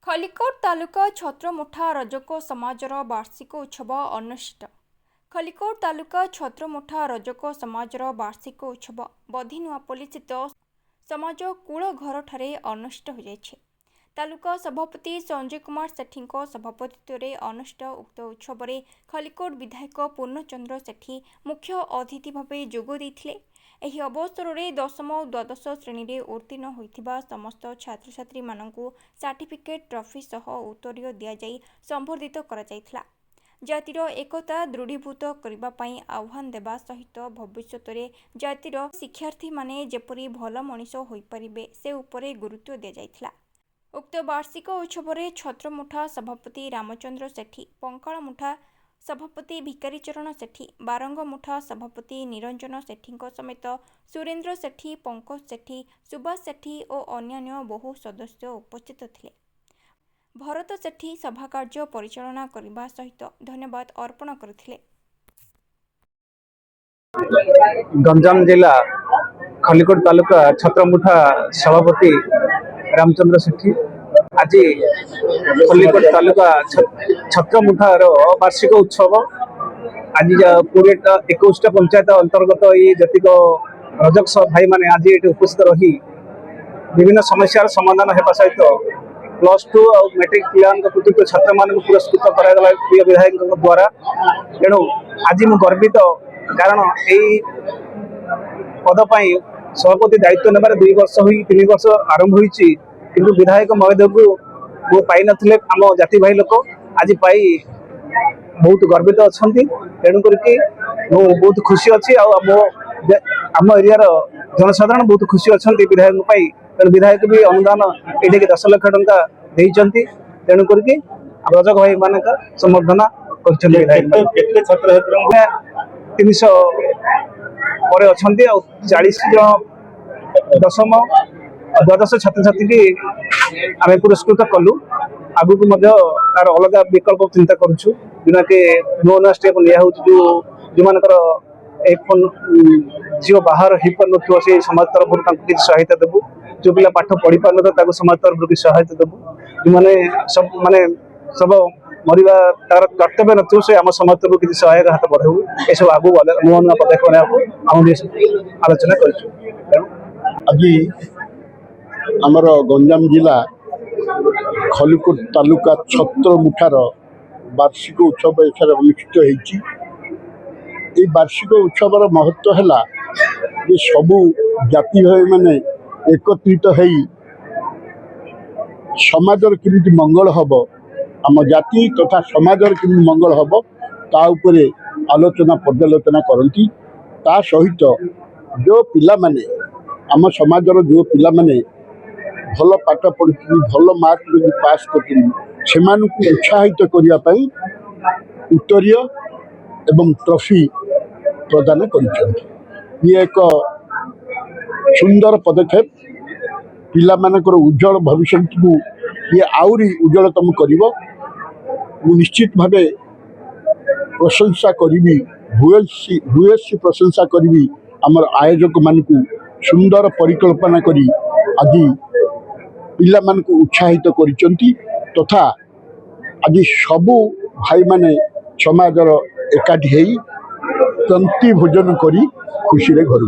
खलिकोट तालुका छत्रमुठा रजक समाजर वार्षिक उत्सव अनुष्ठित। खलिकोट तालुका छत्रमुठा रजक समाजर वार्षिक उत्सव बधी नुआपल्ली स्थित समाज कूल घर ठारे अनुष्ठित हो जाइछे। तालुका सभापति संजय कुमार सेठी सभापतित्व में अनुष्ठित उक्त उत्सव में खलिकोट विधायक पूर्णचंद्र सेठी मुख्य अतिथि भाव जोग देथिले। एही अवसर में 10म और द्वादश श्रेणी में उत्तीर्ण होइथिबा समस्त छात्र छात्री मानकु सर्टिफिकेट ट्रॉफी सह उत्तरीय दिया जाई संबर्धित करा जायथिला। जातिर एकता दृढ़ीभूत करबा पई आह्वान देबा सहित भविष्यत में जातिर शिक्षार्थी माने जेपरी भल मनीष होई परिबे से उपरे गुरुत्व दिया जायथिला। उक्त वार्षिक उत्सव में छत्रमुठा सभापति रामचंद्र सेठी, पंकाळमुठा सभापति भिकारीचरण सेठी, बारंगमुठा सभापति निरंजन सेठी समेत सुरेन्द्र सेठी, पंकज सेठी, सुभाष सेठी और अन्य बहु सदस्य उपस्थित थिले। भरत सेठी सभा कार्य परिचालना करने सहित धन्यवाद अर्पण करथिले। गंजाम जिला खलिकोट तालुका छत्रमुठा सभापति रामचंद्र सेठी आज खलिकोट तालुका छत्रमुठार वार्षिक उत्सव आज 21टा पंचायत अंतर्गत ये जतिक रजक भाई माने आज ये उपस्थित रही विभिन्न समस्यार समाधान होगा सहित +2 और मैट्रिक पिला कृतित्व छात्र मान पुरस्कृत करागला प्रिय विधायक द्वारा। तेणु आज मु गर्वित कारण यही पदपाई सभापति दायित्व नेबार 2 वर्ष हुई 3 वर्ष आरंभ होईची किंतु विधायक महोदय को वो पाई नथिले आम जाति भाई लोक आज पाई बहुत गर्वित अच्छा। तेणु करके मु बहुत खुशी अच्छी आम एरिया जनसाधारण बहुत खुशी अच्छा विधायक पाई। तेणु विधायक भी अनुदान ये 10 लाख टंका देइचंती। तेणु करके रजक भाई मान संबर्धना कर 300 पर अच्छा 40 जन 10म और द्वादश छात्र छात्री की आम पुरस्कृत कलु। आगु को तार अलग विकल्प चिंता करुँ जोना कि नुआ नुआ स्टेप लिया जो मानकर एक झील बाहर हो पार न से समाज तरफ किसी सहायता देवु। जो पिला पाठ पढ़ी पार न समाज तरफ किसी सहायता देवु। जो मैंने सब माने सब मरवा तार कर्तव्य न से आम समाज तरफ किसी सहायक हाथ बढ़ाऊ। ये सब आगु नुआ नुआ पदक्षेप आलोचना कर आमर गंजाम जिला खलिकोट तालुका छत्रमुठार वार्षिक उत्सव एठार अनुष्ठित होईची। वार्षिक उत्सवर महत्व है ये सबू जाति भाई माने एकत्रित होई समाजर केमिति मंगल हब आम जाति तथा समाजर केमिति मंगल हब ता उपरे आलोचना पर्यालोचना करती। ता सहित जो पिला माने आम समाजर जो पिला माने भल पाठ पढ़ी भल मार्क पास कर उत्साहित करने उत्तरीय एवं ट्रॉफी प्रदान कर ये एक सुंदर पदक्षेप पिला मानकर उज्जवल भविष्य को ये आउरी उज्जवलतम करिवो। मु निश्चित भावे प्रशंसा करी भूयसी प्रशंसा करी आमर आयोजक मान को सुंदर परिकल्पना करी आज पिला मान को उत्साहित करिसंती तथा आज सबू भाई माने समाजर एकाठी पंक्ति भोजन करी खुशी रे घर